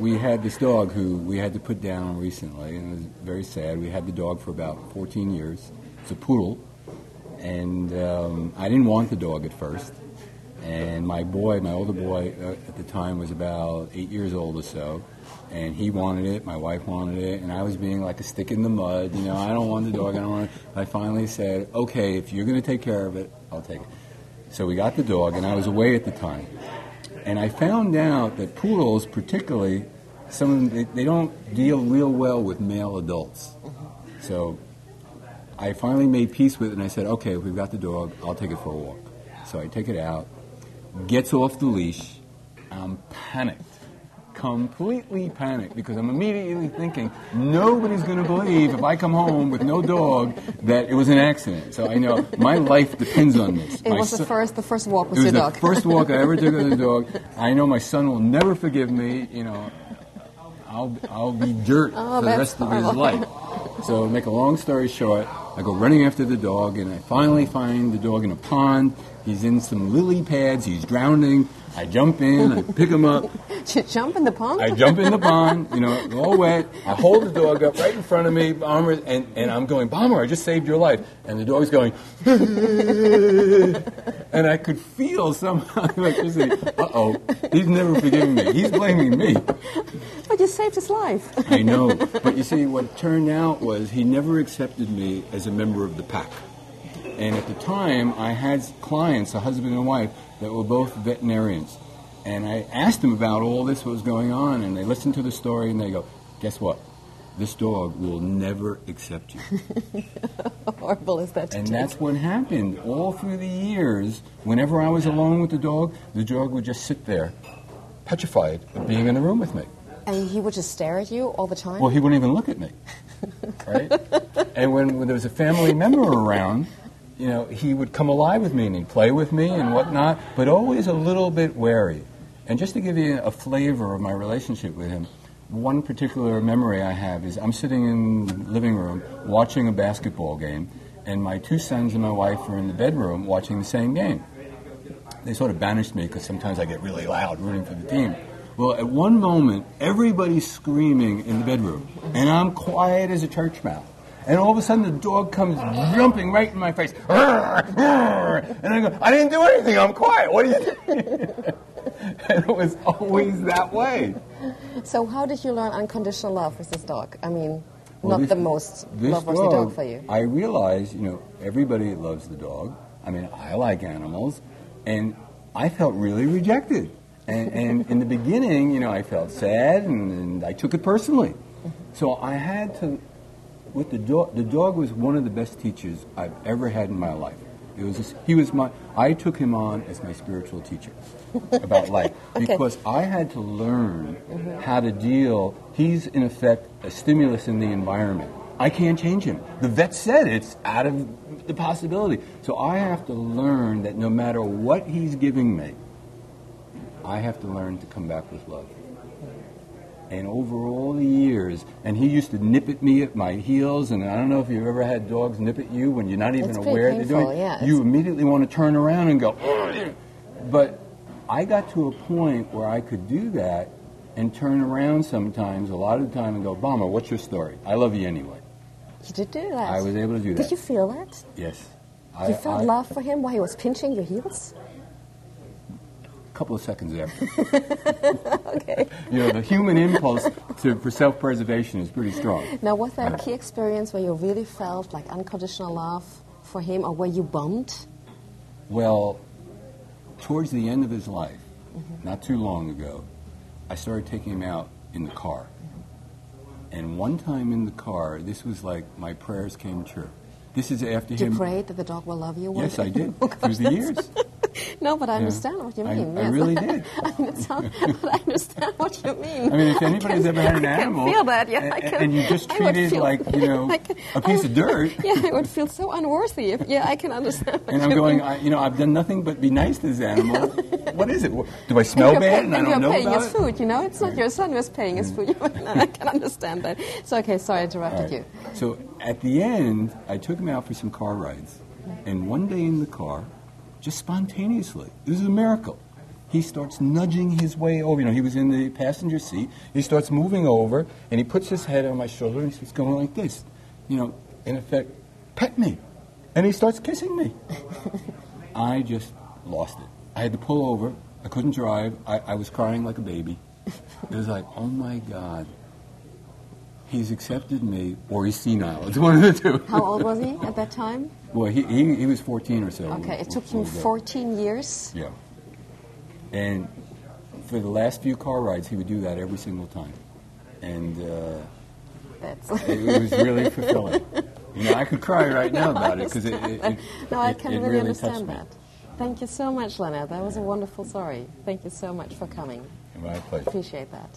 we had this dog who we had to put down recently, and it was very sad. We had the dog for about 14 years. It's a poodle, and I didn't want the dog at first. And my older boy at the time was about 8 years old or so, and he wanted it, my wife wanted it, and I was being like a stick in the mud. I don't want the dog, I don't want it. I finally said, okay, if you're going to take care of it, I'll take it. So we got the dog, and I was away at the time. And I found out that poodles, particularly, some of them, they don't deal real well with male adults. So I finally made peace with it, and I said, okay, if we've got the dog, I'll take it for a walk. So I take it out, gets off the leash, I'm panicked, completely panicked, because I'm immediately thinking, nobody's going to believe if I come home with no dog that it was an accident. So I know my life depends on this. It was the first walk with your dog. It was the first walk I ever took with the dog. I know my son will never forgive me. I'll be dirt for the rest of his life. So make a long story short, I go running after the dog, and I finally find the dog in a pond. He's in some lily pads. He's drowning. I jump in. I pick him up. You jump in the pond? I jump in the pond, all wet. I hold the dog up right in front of me, Bomber, and I'm going, Bomber, I just saved your life. And the dog's going, and I could feel somehow electricity. Uh-oh, he's never forgiving me. He's blaming me. But you saved his life. I know. But you see, what turned out was he never accepted me as a member of the pack. And at the time, I had clients, a husband and wife, that were both veterinarians. And I asked them about all this, what was going on, and they listened to the story, and they go, guess what? This dog will never accept you. How horrible is that? And that's what happened. All through the years, whenever I was alone with the dog would just sit there, petrified of being in the room with me. And he would just stare at you all the time? Well, he wouldn't even look at me. Right? And when there was a family member around, he would come alive with me and he'd play with me and whatnot, but always a little bit wary. And just to give you a flavor of my relationship with him, one particular memory I have is I'm sitting in the living room watching a basketball game, and my two sons and my wife are in the bedroom watching the same game. They sort of banished me because sometimes I get really loud rooting for the team. Well, at one moment, everybody's screaming in the bedroom, and I'm quiet as a church mouse. And all of a sudden, the dog comes jumping right in my face. And I go, I didn't do anything. I'm quiet. What do you think? And it was always that way. So how did you learn unconditional love with this dog? I mean, not the most love-worthy dog for you. I realized, everybody loves the dog. I mean, I like animals. And I felt really rejected. And in the beginning, I felt sad, and I took it personally. So I had to... With the dog was one of the best teachers I've ever had in my life. I took him on as my spiritual teacher about life. Okay. Because I had to learn how to deal. He's, in effect, a stimulus in the environment. I can't change him. The vet said it's out of the possibility. So I have to learn that no matter what he's giving me, I have to learn to come back with love. And over all the years, and he used to nip at me at my heels, and I don't know if you've ever had dogs nip at you when you're not even aware they're doing it. Yeah, you immediately want to turn around and go, ugh. But I got to a point where I could do that and turn around sometimes, a lot of the time, and go, Bomber, what's your story? I love you anyway. You did do that? I was able to do that. Did you feel that? Yes. You felt love for him while he was pinching your heels? Couple of seconds after. Okay. The human impulse for self-preservation is pretty strong. Now, was there a key experience where you really felt like unconditional love for him, or were you bummed? Well, towards the end of his life, not too long ago, I started taking him out in the car. And one time in the car, this was like my prayers came true. This is after Did him. you pray that the dog will love you? Yes, I did. Through the years. No, but I understand what you mean. I really did. But I understand what you mean. I mean, if anybody's ever had an animal, I can feel that. Yeah, and you just treat it like a piece of dirt. Yeah, I would feel so unworthy. I can understand. And I'm going, I've done nothing but be nice to this animal. What is it? Do I smell bad and I don't know about it? You're paying his food. It's not your son who's paying his food. I can understand that. So, okay, sorry, I interrupted you. So at the end, I took him out for some car rides, and one day in the car, just spontaneously, this is a miracle, he starts nudging his way over. You know, he was in the passenger seat. He starts moving over, and he puts his head on my shoulder, and he's going like this. You know, in effect, pet me. And he starts kissing me. I just lost it. I had to pull over. I couldn't drive. I was crying like a baby. It was like, oh, my God. He's accepted me, or he's senile. It's one of the two. How old was he at that time? Well, he was 14 or so. Okay, it took him 14 years? Yeah. And for the last few car rides, he would do that every single time. And it was really fulfilling. You know, I could cry right now about it because I can really understand that. Me. Thank you so much, Leonard. That was a wonderful story. Thank you so much for coming. My pleasure. Appreciate that.